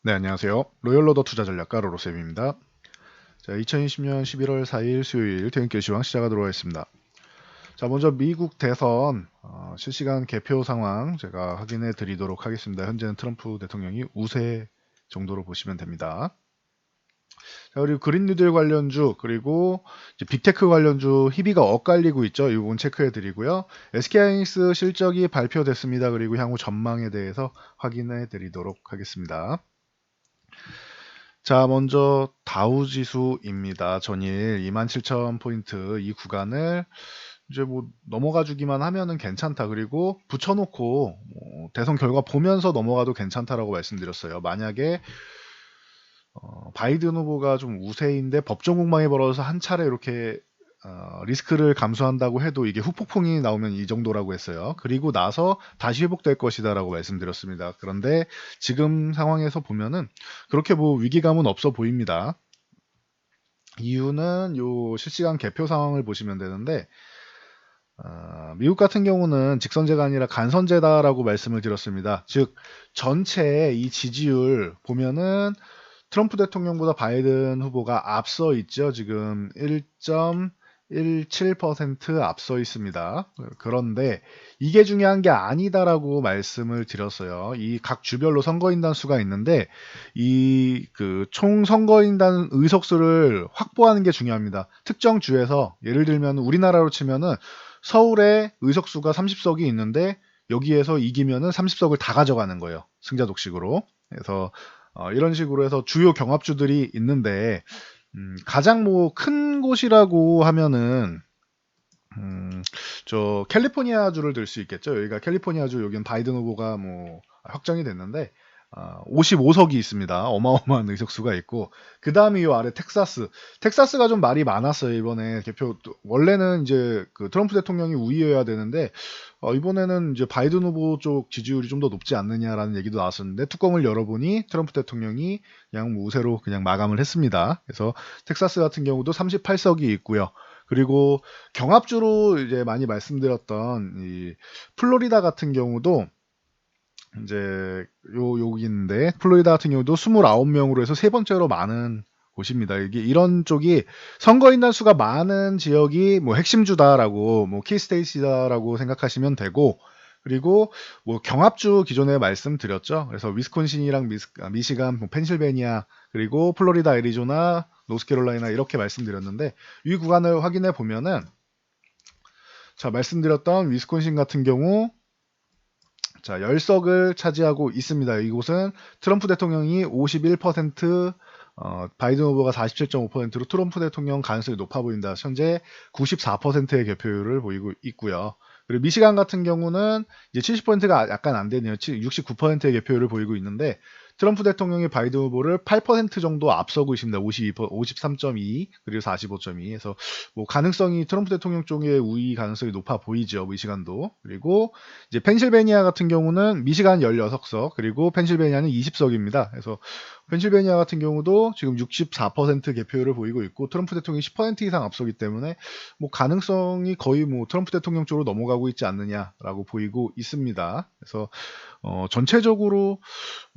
네, 안녕하세요. 로열로더 투자전략가 로로쌤입니다. 자, 2020년 11월 4일 수요일 퇴근길 시황 시작하도록 하겠습니다. 자, 먼저 미국 대선 실시간 개표 상황 제가 확인해 드리도록 하겠습니다. 현재는 트럼프 대통령이 우세 정도로 보시면 됩니다. 자, 그리고 그린 뉴딜 관련주 그리고 이제 빅테크 관련주 희비가 엇갈리고 있죠. 이 부분 체크해 드리고요. SK하이닉스 실적이 발표됐습니다. 그리고 향후 전망에 대해서 확인해 드리도록 하겠습니다. 자, 먼저 다우 지수입니다. 전일 27,000포인트 이 구간을 이제 뭐 넘어가 주기만 하면은 괜찮다. 그리고 붙여놓고 대선 결과 보면서 넘어가도 괜찮다라고 말씀드렸어요. 만약에 바이든 후보가 좀 우세인데 법정 공방이 벌어져서 한 차례 이렇게 리스크를 감수한다고 해도 이게 후폭풍이 나오면 이 정도라고 했어요. 그리고 나서 다시 회복될 것이다라고 말씀드렸습니다. 그런데 지금 상황에서 보면은 그렇게 뭐 위기감은 없어 보입니다. 이유는 요 실시간 개표 상황을 보시면 되는데 미국 같은 경우는 직선제가 아니라 간선제다라고 말씀을 드렸습니다. 즉 전체 이 지지율 보면은 트럼프 대통령보다 바이든 후보가 앞서 있죠. 지금 1.17% 앞서 있습니다. 그런데 이게 중요한 게 아니다라고 말씀을 드렸어요. 이 각 주별로 선거인단 수가 있는데 이 그 총 선거인단 의석수를 확보하는 게 중요합니다. 특정 주에서 예를 들면 우리나라로 치면은 서울에 의석수가 30석이 있는데 여기에서 이기면은 30석을 다 가져가는 거예요. 승자 독식으로. 그래서 이런 식으로 해서 주요 경합주들이 있는데 가장 뭐 큰 곳이라고 하면은 저 캘리포니아주를 들 수 있겠죠. 여기가 캘리포니아주 여기는 바이든 후보가 뭐 확정이 됐는데 55석이 있습니다. 어마어마한 의석수가 있고 그 다음에 이 아래 텍사스가 좀 말이 많았어요. 이번에 개표 원래는 이제 그 트럼프 대통령이 우위여야 되는데 이번에는 이제 바이든 후보 쪽 지지율이 좀 더 높지 않느냐라는 얘기도 나왔었는데 뚜껑을 열어보니 트럼프 대통령이 그냥 뭐 우세로 그냥 마감을 했습니다. 그래서 텍사스 같은 경우도 38석이 있고요. 그리고 경합주로 이제 많이 말씀드렸던 이 플로리다 같은 경우도 이제 여기인데 플로리다 같은 경우도 29명으로 해서 세 번째로 많은 곳입니다. 이게 이런 쪽이 선거인단 수가 많은 지역이 뭐 핵심주다라고 뭐 키스테이시다라고 생각하시면 되고 그리고 뭐 경합주 기존에 말씀드렸죠. 그래서 위스콘신이랑 미시간, 뭐 펜실베니아 그리고 플로리다, 애리조나, 노스캐롤라이나 이렇게 말씀드렸는데 이 구간을 확인해 보면은 자 말씀드렸던 위스콘신 같은 경우 자, 10석을 차지하고 있습니다. 이곳은 트럼프 대통령이 51%, 바이든 후보가 47.5%로 트럼프 대통령 가능성이 높아 보인다. 현재 94%의 개표율을 보이고 있고요. 그리고 미시간 같은 경우는 이제 70%가 약간 안 되네요. 69%의 개표율을 보이고 있는데 트럼프 대통령이 바이든 후보를 8% 정도 앞서고 있습니다. 53.2 그리고 45.2 해서 뭐 가능성이 트럼프 대통령 쪽의 우위 가능성이 높아 보이죠. 미시간도. 그리고 이제 펜실베니아 같은 경우는 미시간 16석 그리고 펜실베니아는 20석입니다. 그래서 펜실베니아 같은 경우도 지금 64% 개표율을 보이고 있고 트럼프 대통령이 10% 이상 앞서기 때문에 뭐 가능성이 거의 뭐 트럼프 대통령 쪽으로 넘어가고 있지 않느냐라고 보이고 있습니다. 그래서 전체적으로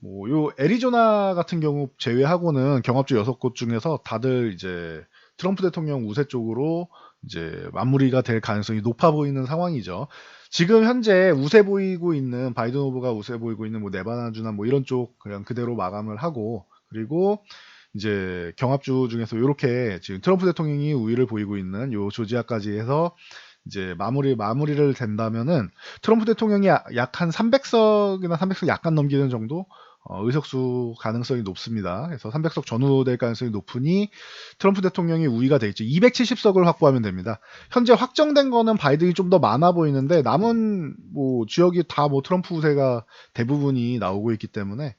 뭐 요 애리조나 같은 경우 제외하고는 경합주 6곳 중에서 다들 이제 트럼프 대통령 우세 쪽으로 이제 마무리가 될 가능성이 높아 보이는 상황이죠. 지금 현재 우세 보이고 있는 바이든 후보가 우세 보이고 있는 뭐 네바다주나 뭐 이런 쪽 그냥 그대로 마감을 하고 그리고 이제 경합주 중에서 이렇게 지금 트럼프 대통령이 우위를 보이고 있는 요 조지아까지 해서 이제 마무리를 된다면은 트럼프 대통령이 약 한 300석이나 300석 약간 넘기는 정도 의석수 가능성이 높습니다. 그래서 300석 전후 될 가능성이 높으니 트럼프 대통령이 우위가 돼 있죠. 270석을 확보하면 됩니다. 현재 확정된 거는 바이든이 좀 더 많아 보이는데 남은 뭐 지역이 다 뭐 트럼프 우세가 대부분이 나오고 있기 때문에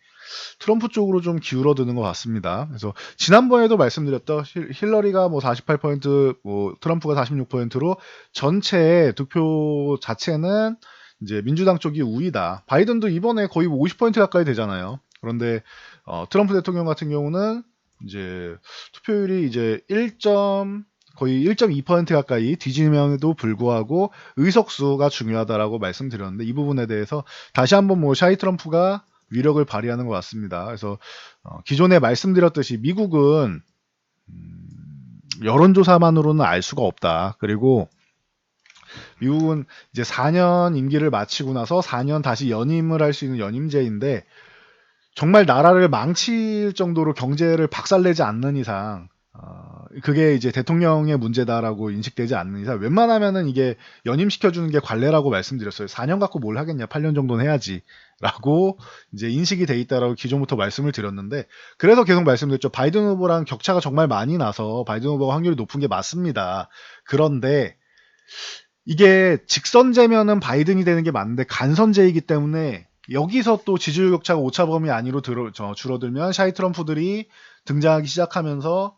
트럼프 쪽으로 좀 기울어드는 것 같습니다. 그래서 지난번에도 말씀드렸던 힐러리가 뭐 48%, 뭐 트럼프가 46%로 전체 득표 자체는 이제 민주당 쪽이 우위다. 바이든도 이번에 거의 50% 가까이 되잖아요. 그런데 트럼프 대통령 같은 경우는 이제 투표율이 이제 거의 1.2% 가까이 뒤지면에도 불구하고 의석수가 중요하다라고 말씀드렸는데 이 부분에 대해서 다시 한번 뭐 샤이 트럼프가 위력을 발휘하는 것 같습니다. 그래서 기존에 말씀드렸듯이 미국은 여론조사만으로는 알 수가 없다. 그리고 미국은 이제 4년 임기를 마치고 나서 4년 다시 연임을 할 수 있는 연임제인데 정말 나라를 망칠 정도로 경제를 박살내지 않는 이상 그게 이제 대통령의 문제다라고 인식되지 않는 이상 웬만하면은 이게 연임시켜주는 게 관례라고 말씀드렸어요. 4년 갖고 뭘 하겠냐, 8년 정도는 해야지 라고 이제 인식이 돼 있다라고 기존부터 말씀을 드렸는데, 그래서 계속 말씀드렸죠. 바이든 후보랑 격차가 정말 많이 나서 바이든 후보가 확률이 높은 게 맞습니다. 그런데 이게 직선제면은 바이든이 되는 게 맞는데 간선제이기 때문에 여기서 또 지지율 격차가 오차 범위 안으로 줄어들면 샤이 트럼프들이 등장하기 시작하면서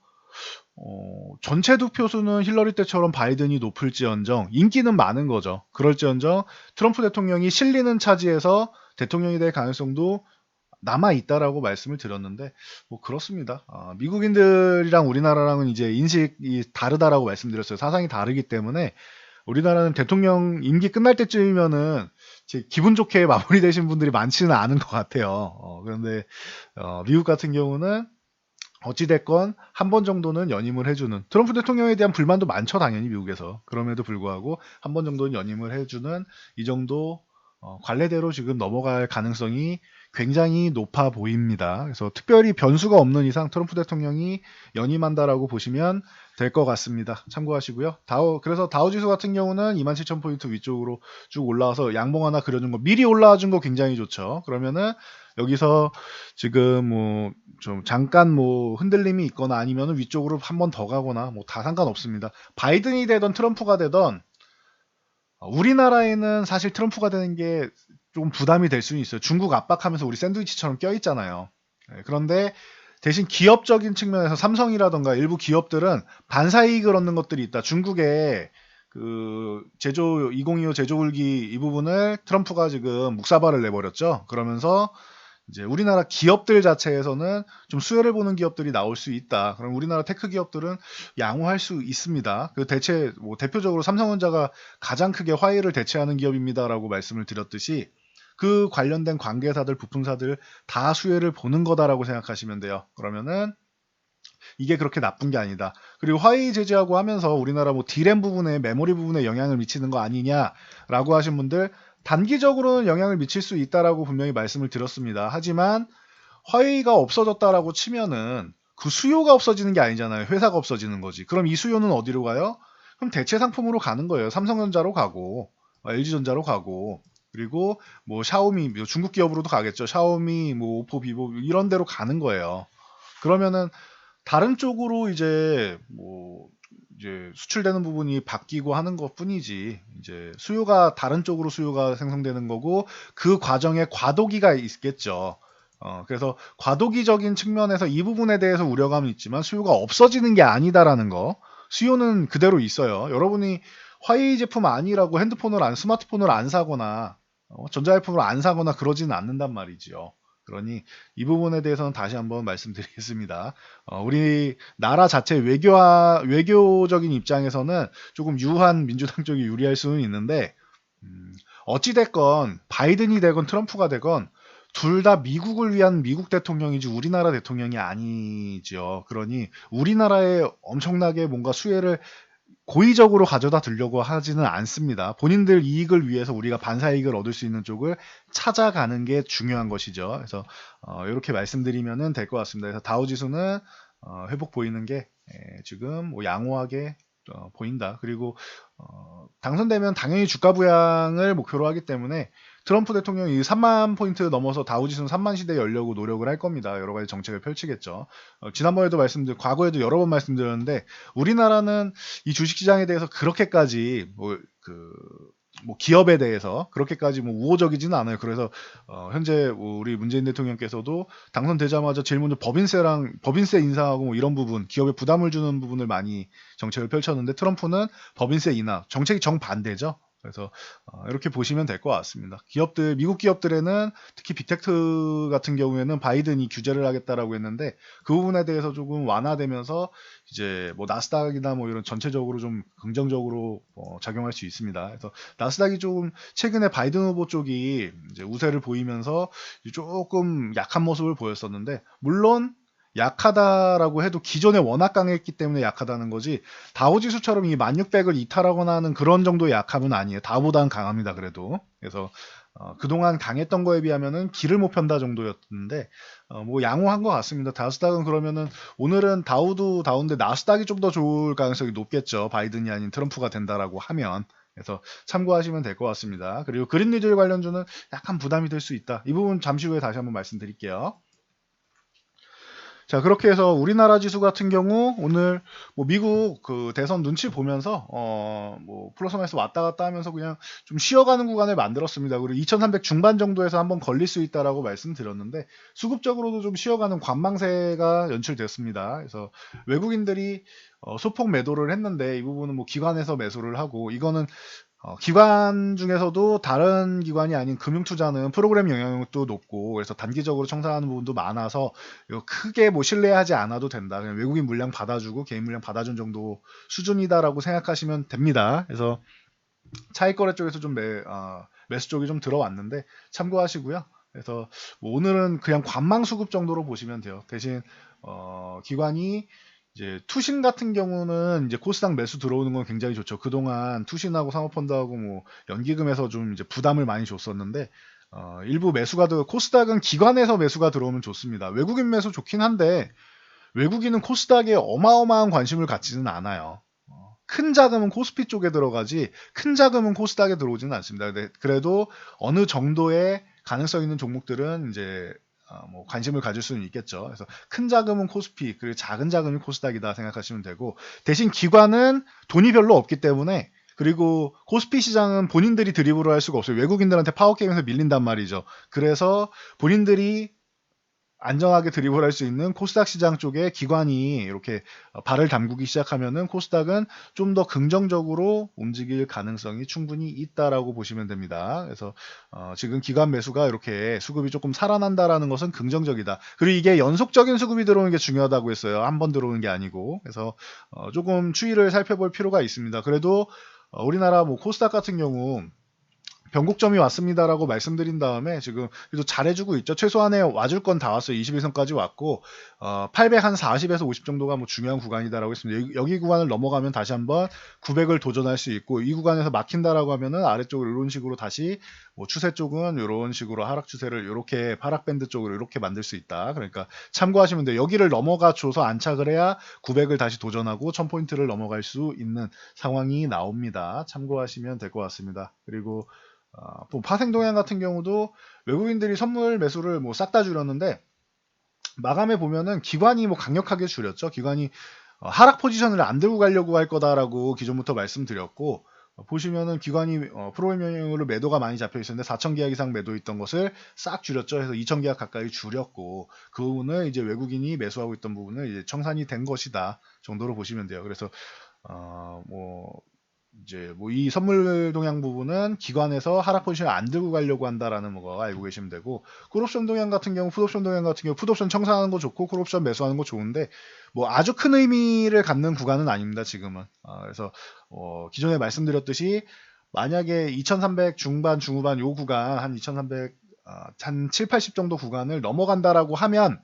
전체 득표수는 힐러리 때처럼 바이든이 높을지언정 인기는 많은 거죠. 그럴지언정 트럼프 대통령이 실리는 차지에서 대통령이 될 가능성도 남아 있다라고 말씀을 드렸는데 뭐 그렇습니다. 미국인들이랑 우리나라랑은 이제 인식이 다르다라고 말씀드렸어요. 사상이 다르기 때문에 우리나라는 대통령 임기 끝날 때쯤이면은 기분 좋게 마무리되신 분들이 많지는 않은 것 같아요. 그런데 미국 같은 경우는 어찌됐건 한 번 정도는 연임을 해주는, 트럼프 대통령에 대한 불만도 많죠 당연히 미국에서. 그럼에도 불구하고 한 번 정도는 연임을 해주는 이 정도 관례대로 지금 넘어갈 가능성이 굉장히 높아 보입니다. 그래서 특별히 변수가 없는 이상 트럼프 대통령이 연임한다라고 보시면 될 것 같습니다. 참고하시고요. 그래서 다우지수 같은 경우는 27,000포인트 위쪽으로 쭉 올라와서 양봉 하나 그려준 거, 미리 올라와 준 거 굉장히 좋죠. 그러면은 여기서 지금 뭐 좀 잠깐 뭐 흔들림이 있거나 아니면 위쪽으로 한 번 더 가거나 뭐 다 상관없습니다. 바이든이 되던 트럼프가 되던 우리나라에는 사실 트럼프가 되는 게 좀 부담이 될 수는 있어요. 중국 압박하면서 우리 샌드위치처럼 껴있잖아요. 그런데 대신 기업적인 측면에서 삼성이라던가 일부 기업들은 반사이익을 얻는 것들이 있다. 중국의 그 제조 2025 제조굴기 이 부분을 트럼프가 지금 묵사발을 내버렸죠. 그러면서 이제 우리나라 기업들 자체에서는 좀 수혜를 보는 기업들이 나올 수 있다. 그럼 우리나라 테크 기업들은 양호할 수 있습니다. 그 대체 뭐 대표적으로 삼성전자가 가장 크게 화웨이를 대체하는 기업입니다라고 말씀을 드렸듯이 그 관련된 관계사들, 부품사들 다 수혜를 보는 거다라고 생각하시면 돼요. 그러면은 이게 그렇게 나쁜 게 아니다. 그리고 화웨이 제재하고 하면서 우리나라 뭐 D램 부분에 메모리 부분에 영향을 미치는 거 아니냐라고 하신 분들, 단기적으로는 영향을 미칠 수 있다라고 분명히 말씀을 드렸습니다. 하지만 화웨이가 없어졌다라고 치면은 그 수요가 없어지는 게 아니잖아요. 회사가 없어지는 거지. 그럼 이 수요는 어디로 가요? 그럼 대체 상품으로 가는 거예요. 삼성전자로 가고 LG전자로 가고, 그리고 뭐 샤오미, 중국 기업으로도 가겠죠. 샤오미, 뭐 오포, 비보 이런 데로 가는 거예요. 그러면은 다른 쪽으로 이제 뭐 이제 수출되는 부분이 바뀌고 하는 것뿐이지, 이제 수요가 다른 쪽으로 수요가 생성되는 거고 그 과정에 과도기가 있겠죠. 그래서 과도기적인 측면에서 이 부분에 대해서 우려감은 있지만 수요가 없어지는 게 아니다라는 거. 수요는 그대로 있어요. 여러분이 화웨이 제품 아니라고 스마트폰을 안 사거나 전자제품을 안 사거나 그러지는 않는단 말이지요. 그러니 이 부분에 대해서는 다시 한번 말씀드리겠습니다. 우리 나라 자체 외교적인 입장에서는 조금 유한 민주당 쪽이 유리할 수는 있는데, 어찌됐건 바이든이 되건 트럼프가 되건 둘 다 미국을 위한 미국 대통령이지 우리나라 대통령이 아니죠. 그러니 우리나라에 엄청나게 뭔가 수혜를 고의적으로 가져다 들려고 하지는 않습니다. 본인들 이익을 위해서 우리가 반사이익을 얻을 수 있는 쪽을 찾아가는 게 중요한 것이죠. 그래서 이렇게 말씀드리면 될 것 같습니다. 그래서 다우지수는 회복 보이는 게 지금 뭐 양호하게 보인다. 그리고 당선되면 당연히 주가 부양을 목표로 하기 때문에 트럼프 대통령이 3만 포인트 넘어서 다우지수는 3만 시대에 열려고 노력을 할 겁니다. 여러 가지 정책을 펼치겠죠. 지난번에도 과거에도 여러 번 말씀드렸는데 우리나라는 이 주식시장에 대해서 그렇게까지 뭐 기업에 대해서 그렇게까지 뭐 우호적이지는 않아요. 그래서 현재 우리 문재인 대통령께서도 당선되자마자 제일 먼저 법인세 인상하고 뭐 이런 부분, 기업에 부담을 주는 부분을 많이 정책을 펼쳤는데 트럼프는 법인세 인하, 정책이 정반대죠. 그래서 이렇게 보시면 될 것 같습니다. 기업들, 미국 기업들에는 특히 빅테크 같은 경우에는 바이든이 규제를 하겠다라고 했는데 그 부분에 대해서 조금 완화되면서 이제 뭐 나스닥이나 뭐 이런 전체적으로 좀 긍정적으로 작용할 수 있습니다. 그래서 나스닥이 조금 최근에 바이든 후보 쪽이 이제 우세를 보이면서 조금 약한 모습을 보였었는데 물론 약하다라고 해도 기존에 워낙 강했기 때문에 약하다는 거지 다우지수처럼 이 1600을 이탈하거나 하는 그런 정도의 약함은 아니에요. 다보다는 강합니다. 그래도. 그래서 그동안 강했던 거에 비하면은 길을 못 편다 정도였는데 뭐 양호한 것 같습니다. 나스닥은 그러면은 오늘은 다우도 다운데 나스닥이 좀 더 좋을 가능성이 높겠죠. 바이든이 아닌 트럼프가 된다라고 하면. 그래서 참고하시면 될 것 같습니다. 그리고 그린리들 관련주는 약간 부담이 될 수 있다. 이 부분 잠시 후에 다시 한번 말씀드릴게요. 자, 그렇게 해서 우리나라 지수 같은 경우 오늘 뭐 미국 그 대선 눈치 보면서 뭐 플러스 마이너스 왔다 갔다 하면서 그냥 좀 쉬어가는 구간을 만들었습니다. 그리고 2300 중반 정도에서 한번 걸릴 수 있다라고 말씀드렸는데 수급적으로도 좀 쉬어가는 관망세가 연출됐습니다. 그래서 외국인들이 소폭 매도를 했는데 이 부분은 뭐 기관에서 매수를 하고 이거는 기관 중에서도 다른 기관이 아닌 금융투자는 프로그램 영향력도 높고 그래서 단기적으로 청산하는 부분도 많아서 이거 크게 뭐 신뢰하지 않아도 된다. 그냥 외국인 물량 받아주고 개인 물량 받아준 정도 수준이다라고 생각하시면 됩니다. 그래서 차익거래 쪽에서 좀 매수 쪽이 좀 들어왔는데 참고하시고요. 그래서 뭐 오늘은 그냥 관망 수급 정도로 보시면 돼요. 대신 기관이 이제 투신 같은 경우는 이제 코스닥 매수 들어오는 건 굉장히 좋죠. 그동안 투신하고 사모펀드하고 뭐 연기금에서 좀 이제 부담을 많이 줬었는데 일부 매수가 코스닥은 기관에서 매수가 들어오면 좋습니다. 외국인 매수 좋긴 한데 외국인은 코스닥에 어마어마한 관심을 갖지는 않아요. 큰 자금은 코스피 쪽에 들어가지 큰 자금은 코스닥에 들어오지는 않습니다. 그래도 어느 정도의 가능성 있는 종목들은 이제 뭐 관심을 가질 수는 있겠죠. 그래서 큰 자금은 코스피 그리고 작은 자금이 코스닥이다 생각하시면 되고 대신 기관은 돈이 별로 없기 때문에 그리고 코스피 시장은 본인들이 드리블을 할 수가 없어요. 외국인들한테 파워게임에서 밀린단 말이죠. 그래서 본인들이 안정하게 드리블할 수 있는 코스닥 시장 쪽에 기관이 이렇게 발을 담그기 시작하면은 코스닥은 좀 더 긍정적으로 움직일 가능성이 충분히 있다라고 보시면 됩니다. 그래서 지금 기관 매수가 이렇게 수급이 조금 살아난다라는 것은 긍정적이다. 그리고 이게 연속적인 수급이 들어오는 게 중요하다고 했어요. 한 번 들어오는 게 아니고. 그래서 조금 추이를 살펴볼 필요가 있습니다. 그래도 우리나라 뭐 코스닥 같은 경우 변곡점이 왔습니다라고 말씀드린 다음에 지금 그래도 잘해주고 있죠. 최소한의 와줄 건 다 왔어요. 21선까지 왔고 800 한 40에서 50 정도가 뭐 중요한 구간이다라고 했습니다. 여기 구간을 넘어가면 다시 한번 900을 도전할 수 있고 이 구간에서 막힌다라고 하면은 아래쪽으로 이런 식으로 다시 뭐 추세 쪽은 이런 식으로 하락 추세를 이렇게 하락 밴드 쪽으로 이렇게 만들 수 있다. 그러니까 참고하시면 돼요. 여기를 넘어가 줘서 안착을 해야 900을 다시 도전하고 1000포인트를 넘어갈 수 있는 상황이 나옵니다. 참고하시면 될 것 같습니다. 그리고 또 파생동향 같은 경우도 외국인들이 선물 매수를 뭐 싹 다 줄였는데 마감해 보면은 기관이 뭐 강력하게 줄였죠. 기관이 하락 포지션을 안 들고 가려고 할 거다라고 기존부터 말씀드렸고 보시면은 기관이 프로그램용으로 매도가 많이 잡혀 있었는데 4천 계약 이상 매도 있던 것을 싹 줄였죠. 해서 2천 계약 가까이 줄였고 그 부분을 이제 외국인이 매수하고 있던 부분을 이제 청산이 된 것이다 정도로 보시면 돼요. 그래서 뭐 이제 뭐 이 선물 동향 부분은 기관에서 하락 포지션을 안 들고 가려고 한다라는 거 알고 계시면 되고 콜옵션 동향 같은 경우 풋옵션 동향 같은 경우 풋옵션 청산하는 거 좋고 콜옵션 매수하는 거 좋은데 뭐 아주 큰 의미를 갖는 구간은 아닙니다 지금은. 그래서 기존에 말씀드렸듯이 만약에 2300 중반 중후반 요 구간 한 2300 한 7, 80 정도 구간을 넘어간다라고 하면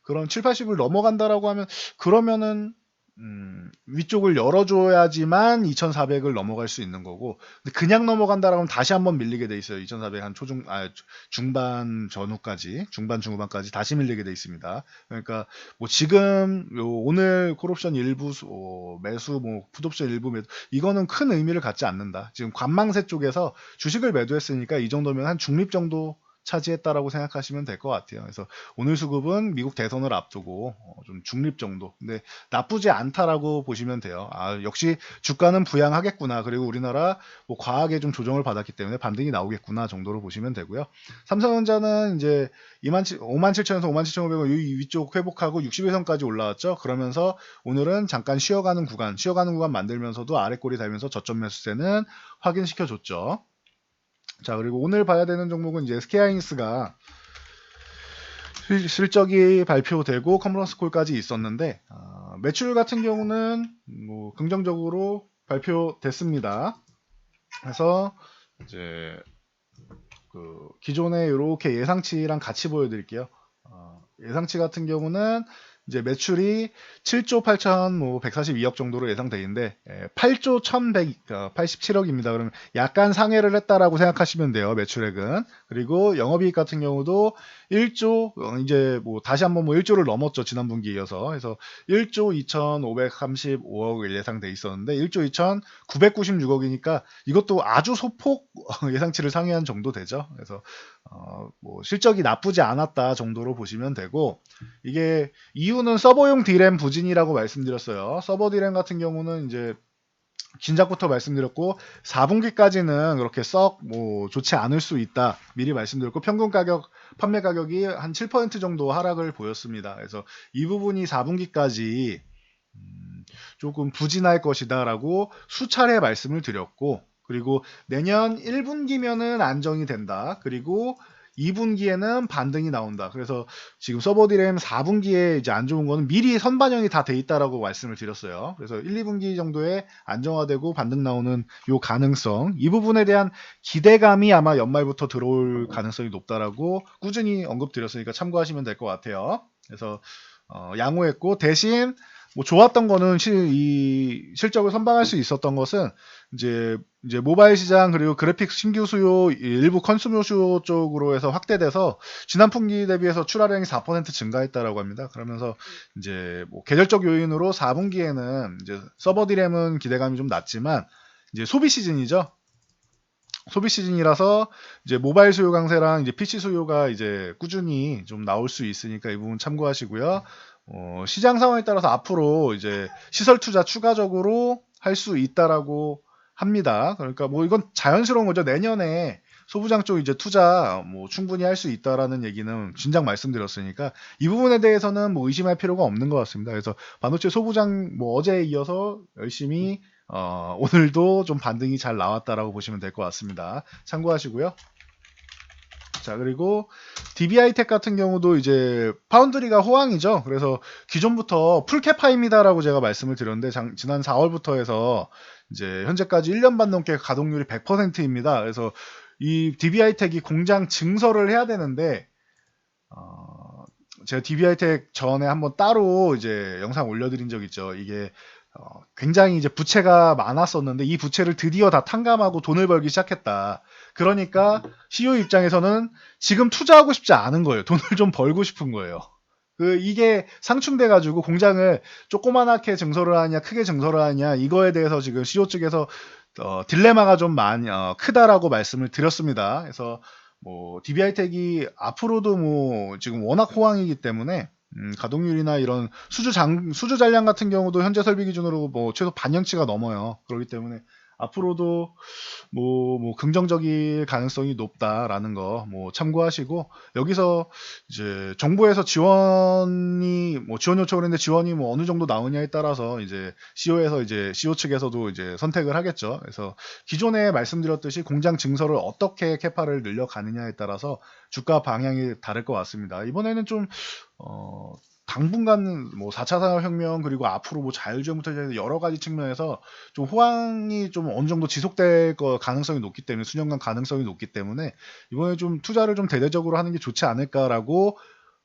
그런 7, 80을 넘어간다라고 하면 그러면은 위쪽을 열어줘야지만 2400을 넘어갈 수 있는 거고 근데 그냥 넘어간다라고 하면 다시 한번 밀리게 돼 있어요. 2400 한 중반 전후까지 중반 중후반까지 다시 밀리게 돼 있습니다. 그러니까 뭐 지금 오늘 콜옵션 일부 매수 뭐 풋옵션 일부 매도 이거는 큰 의미를 갖지 않는다. 지금 관망세 쪽에서 주식을 매도했으니까 이 정도면 한 중립 정도 차지했다라고 생각하시면 될 것 같아요. 그래서 오늘 수급은 미국 대선을 앞두고 좀 중립 정도. 근데 나쁘지 않다라고 보시면 돼요. 아, 역시 주가는 부양하겠구나. 그리고 우리나라 뭐 과하게 좀 조정을 받았기 때문에 반등이 나오겠구나 정도로 보시면 되고요. 삼성전자는 이제 57,000에서 57,500원 위쪽 회복하고 60일선까지 올라왔죠. 그러면서 오늘은 잠깐 쉬어가는 구간 만들면서도 아래 꼬리 달면서 저점 매수세는 확인시켜줬죠. 자, 그리고 오늘 봐야 되는 종목은 이제 SK하이닉스가 실적이 발표되고 컨퍼런스 콜까지 있었는데 매출 같은 경우는 뭐 긍정적으로 발표됐습니다. 그래서 이제 그 기존에 이렇게 예상치랑 같이 보여드릴게요. 예상치 같은 경우는 이제 매출이 7조 8천 뭐 142억 정도로 예상되는데 8조 1,187억입니다. 그러면 약간 상회를 했다라고 생각하시면 돼요. 매출액은. 그리고 영업이익 같은 경우도 1조 이제 뭐 다시 한번 뭐 1조를 넘었죠. 지난 분기에 이어서. 그래서 1조 2,535억을 예상돼 있었는데 1조 2,996억이니까 이것도 아주 소폭 예상치를 상회한 정도 되죠. 그래서 뭐 실적이 나쁘지 않았다 정도로 보시면 되고 이게 이유는 서버용 D램 부진이라고 말씀드렸어요. 서버 D램 같은 경우는 이제 진작부터 말씀드렸고 4분기까지는 그렇게 썩 뭐 좋지 않을 수 있다 미리 말씀드렸고 평균 가격 판매 가격이 한 7% 정도 하락을 보였습니다. 그래서 이 부분이 4분기까지 조금 부진할 것이다 라고 수차례 말씀을 드렸고 그리고 내년 1분기면은 안정이 된다. 그리고 2분기에는 반등이 나온다. 그래서 지금 서버 디램 4분기에 이제 안 좋은 거는 미리 선반영이 다 돼 있다라고 말씀을 드렸어요. 그래서 1, 2분기 정도에 안정화되고 반등 나오는 요 가능성, 이 부분에 대한 기대감이 아마 연말부터 들어올 가능성이 높다라고 꾸준히 언급드렸으니까 참고하시면 될 것 같아요. 그래서 양호했고 대신 뭐 좋았던 거는 이 실적을 선방할 수 있었던 것은 이제 모바일 시장 그리고 그래픽 신규 수요 일부 컨슈머 수요 쪽으로 해서 확대돼서 지난 분기 대비해서 출하량이 4% 증가했다라고 합니다. 그러면서 이제 뭐 계절적 요인으로 4분기에는 이제 서버 디램은 기대감이 좀 낮지만 이제 소비 시즌이죠. 소비 시즌이라서 이제 모바일 수요 강세랑 이제 PC 수요가 이제 꾸준히 좀 나올 수 있으니까 이 부분 참고하시고요. 시장 상황에 따라서 앞으로 이제 시설 투자 추가적으로 할 수 있다라고 합니다. 그러니까 뭐 이건 자연스러운 거죠. 내년에 소부장 쪽 이제 투자 뭐 충분히 할 수 있다라는 얘기는 진작 말씀드렸으니까 이 부분에 대해서는 뭐 의심할 필요가 없는 것 같습니다. 그래서 반도체 소부장 뭐 어제에 이어서 열심히 오늘도 좀 반등이 잘 나왔다라고 보시면 될 것 같습니다. 참고하시고요. 자, 그리고 DBI텍 같은 경우도 이제 파운드리가 호황이죠. 그래서 기존부터 풀캐파입니다라고 제가 말씀을 드렸는데 지난 4월부터 해서 이제 현재까지 1년 반 넘게 가동률이 100%입니다. 그래서 이 DBI텍이 공장 증설을 해야 되는데 제가 DBI텍 전에 한번 따로 이제 영상 올려드린 적 있죠. 이게 굉장히 이제 부채가 많았었는데 이 부채를 드디어 다 탕감하고 돈을 벌기 시작했다. 그러니까 CEO 입장에서는 지금 투자하고 싶지 않은 거예요. 돈을 좀 벌고 싶은 거예요. 이게 상충돼 가지고 공장을 조그만하게 증설을 하냐 크게 증설을 하냐 이거에 대해서 지금 CEO 측에서 딜레마가 좀 많이 크다라고 말씀을 드렸습니다. 그래서 뭐 DBI텍이 앞으로도 뭐 지금 워낙 호황이기 때문에 가동률이나 이런 수주 잔량 같은 경우도 현재 설비 기준으로 뭐 최소 반년치가 넘어요. 그렇기 때문에 앞으로도 뭐 긍정적일 가능성이 높다라는 거 뭐 참고하시고 여기서 이제 정부에서 지원이 뭐 지원 요청을 했는데 지원이 뭐 어느 정도 나오냐에 따라서 이제 CEO에서 이제 CEO 측에서도 이제 선택을 하겠죠. 그래서 기존에 말씀드렸듯이 공장 증설을 어떻게 캐파를 늘려가느냐에 따라서 주가 방향이 다를 것 같습니다. 이번에는 좀 당분간 뭐 4차 산업혁명 그리고 앞으로 뭐 자율주행부터 해서 여러 가지 측면에서 좀 호황이 좀 어느 정도 지속될 가능성이 높기 때문에 수년간 가능성이 높기 때문에 이번에 좀 투자를 좀 대대적으로 하는 게 좋지 않을까라고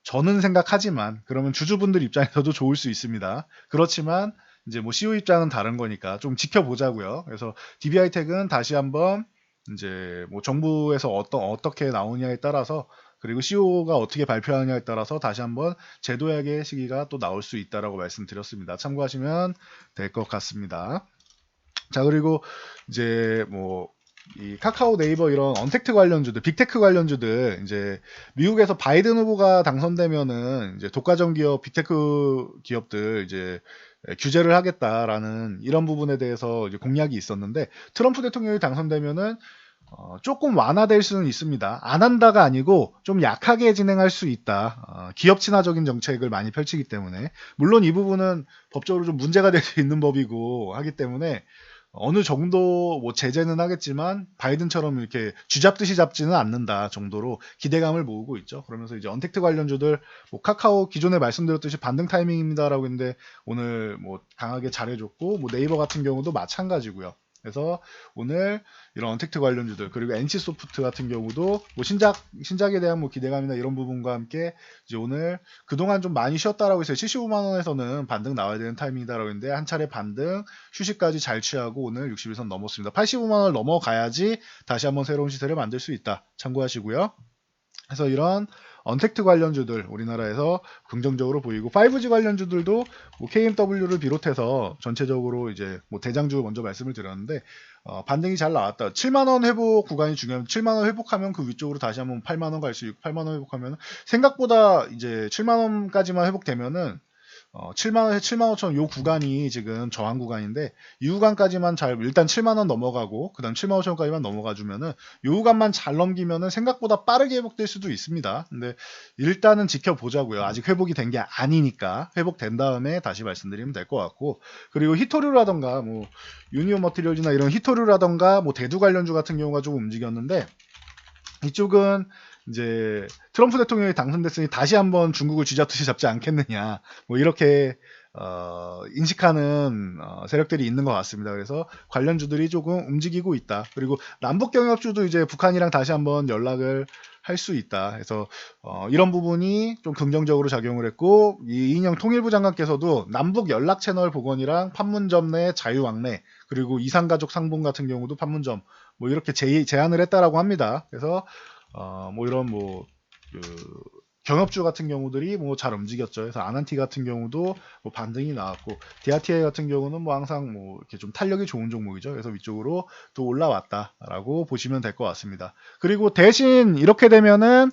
저는 생각하지만 그러면 주주분들 입장에서도 좋을 수 있습니다. 그렇지만 이제 뭐 CEO 입장은 다른 거니까 좀 지켜보자고요. 그래서 DBI텍은 다시 한번 이제 뭐 정부에서 어떻게 나오냐에 따라서 그리고 CEO가 어떻게 발표하느냐에 따라서 다시 한번 제도약의 시기가 또 나올 수 있다라고 말씀드렸습니다. 참고하시면 될 것 같습니다. 자, 그리고 이제 뭐 이 카카오 네이버 이런 언택트 관련주들, 빅테크 관련주들 이제 미국에서 바이든 후보가 당선되면은 이제 독과점 기업, 빅테크 기업들 이제 규제를 하겠다라는 이런 부분에 대해서 이제 공약이 있었는데 트럼프 대통령이 당선되면은 조금 완화될 수는 있습니다. 안 한다가 아니고 좀 약하게 진행할 수 있다. 기업 친화적인 정책을 많이 펼치기 때문에 물론 이 부분은 법적으로 좀 문제가 될 수 있는 법이고 하기 때문에 어느 정도 뭐 제재는 하겠지만 바이든처럼 이렇게 쥐잡듯이 잡지는 않는다 정도로 기대감을 모으고 있죠. 그러면서 이제 언택트 관련주들 뭐 카카오 기존에 말씀드렸듯이 반등 타이밍입니다라고 했는데 오늘 뭐 강하게 잘해줬고 뭐 네이버 같은 경우도 마찬가지고요. 그래서 오늘 이런 언택트 관련주들 그리고 NC소프트 같은 경우도 뭐 신작에 대한 뭐 기대감이나 이런 부분과 함께 이제 오늘 그동안 좀 많이 쉬었다라고 해서 75만 원에서는 반등 나와야 되는 타이밍이다라고 했는데 한 차례 반등 휴식까지 잘 취하고 오늘 60일선 넘었습니다. 85만 원을 넘어가야지 다시 한번 새로운 시세를 만들 수 있다. 참고하시고요. 그래서 이런 언택트 관련주들 우리나라에서 긍정적으로 보이고 5G 관련주들도 뭐 KMW를 비롯해서 전체적으로 이제 뭐 대장주 먼저 말씀을 드렸는데 반등이 잘 나왔다. 7만 원 회복 구간이 중요합니다. 7만 원 회복하면 그 위쪽으로 다시 한번 8만 원 갈 수 있고 8만 원 회복하면 생각보다 이제 7만 원까지만 회복되면은 7만원에서 7만 5천 요 구간이 지금 저항 구간인데 이 구간까지만 잘 일단 7만원 넘어가고 그 다음 7만 5천원까지만 넘어가 주면은 요 구간만 잘 넘기면은 생각보다 빠르게 회복될 수도 있습니다. 근데 일단은 지켜보자고요. 아직 회복이 된 게 아니니까 회복된 다음에 다시 말씀드리면 될 것 같고 그리고 히토류라던가 뭐 유니온 머티리얼즈나 이런 히토류라던가 뭐 대두 관련주 같은 경우가 좀 움직였는데 이쪽은 이제 트럼프 대통령이 당선됐으니 다시 한번 중국을 쥐잡듯이 잡지 않겠느냐 뭐 이렇게 인식하는 세력들이 있는 것 같습니다. 그래서 관련주들이 조금 움직이고 있다. 그리고 남북 경협주도 이제 북한이랑 다시 한번 연락을 할 수 있다. 그래서 이런 부분이 좀 긍정적으로 작용을 했고 이인영 통일부 장관께서도 남북 연락 채널 복원이랑 판문점 내 자유왕래 그리고 이산가족 상봉 같은 경우도 판문점 뭐 이렇게 제안을 했다라고 합니다. 그래서 뭐 이런 뭐 그 경협주 같은 경우들이 뭐 잘 움직였죠. 그래서 아난티 같은 경우도 뭐 반등이 나왔고 디아티아 같은 경우는 뭐 항상 뭐 이렇게 좀 탄력이 좋은 종목이죠. 그래서 위쪽으로 또 올라왔다라고 보시면 될 것 같습니다. 그리고 대신 이렇게 되면은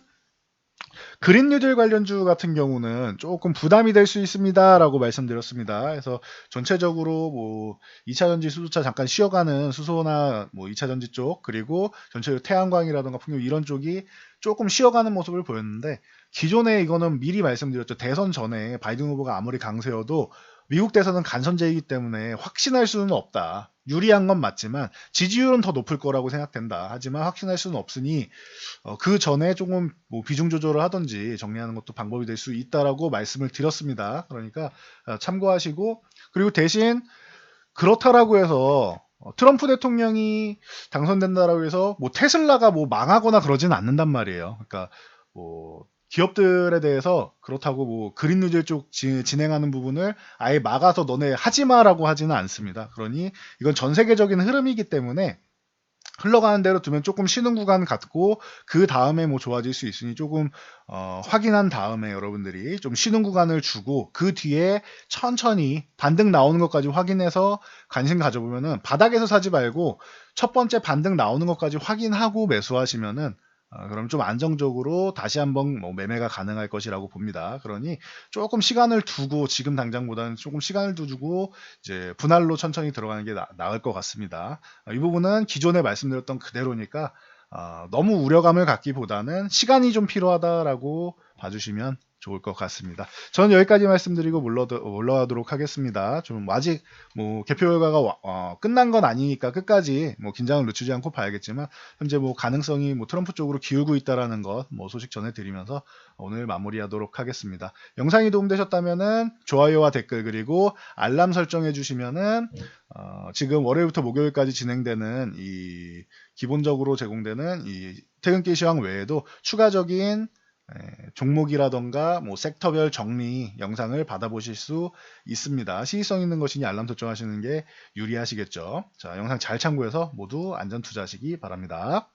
그린 뉴딜 관련주 같은 경우는 조금 부담이 될 수 있습니다라고 말씀드렸습니다. 그래서 전체적으로 뭐 2차전지 수소차 잠깐 쉬어가는 수소나 뭐 2차전지 쪽 그리고 전체적으로 태양광이라든가 풍력 이런 쪽이 조금 쉬어가는 모습을 보였는데 기존에 이거는 미리 말씀드렸죠. 대선 전에 바이든 후보가 아무리 강세여도 미국 대선은 간선제이기 때문에 확신할 수는 없다. 유리한 건 맞지만 지지율은 더 높을 거라고 생각된다. 하지만 확신할 수는 없으니 그 전에 조금 뭐 비중 조절을 하든지 정리하는 것도 방법이 될 수 있다라고 말씀을 드렸습니다. 그러니까 참고하시고 그리고 대신 그렇다라고 해서 트럼프 대통령이 당선된다라고 해서 뭐 테슬라가 뭐 망하거나 그러지는 않는단 말이에요. 그러니까 뭐 기업들에 대해서 그렇다고 뭐 그린 뉴딜 쪽 진행하는 부분을 아예 막아서 너네 하지 마라고 하지는 않습니다. 그러니 이건 전 세계적인 흐름이기 때문에 흘러가는 대로 두면 조금 쉬는 구간 같고 그 다음에 뭐 좋아질 수 있으니 조금 확인한 다음에 여러분들이 좀 쉬는 구간을 주고 그 뒤에 천천히 반등 나오는 것까지 확인해서 관심 가져보면은 바닥에서 사지 말고 첫 번째 반등 나오는 것까지 확인하고 매수하시면은 그럼 좀 안정적으로 다시 한번 뭐 매매가 가능할 것이라고 봅니다. 그러니 조금 시간을 두고 지금 당장보다는 조금 시간을 두고 이제 분할로 천천히 들어가는 게 나을 것 같습니다. 이 부분은 기존에 말씀드렸던 그대로니까 너무 우려감을 갖기보다는 시간이 좀 필요하다라고 봐주시면 좋을 것 같습니다. 저는 여기까지 말씀드리고 물러가도록 하겠습니다. 좀 아직 뭐 개표 결과가 끝난 건 아니니까 끝까지 뭐 긴장을 늦추지 않고 봐야겠지만 현재 뭐 가능성이 뭐 트럼프 쪽으로 기울고 있다라는 것 뭐 소식 전해드리면서 오늘 마무리하도록 하겠습니다. 영상이 도움되셨다면은 좋아요와 댓글 그리고 알람 설정해 주시면은 지금 월요일부터 목요일까지 진행되는 이 기본적으로 제공되는 이 퇴근길 시황 외에도 추가적인 종목이라던가 뭐 섹터별 정리 영상을 받아보실 수 있습니다. 시의성 있는 것이니 알람 설정하시는 게 유리하시겠죠. 자, 영상 잘 참고해서 모두 안전 투자하시기 바랍니다.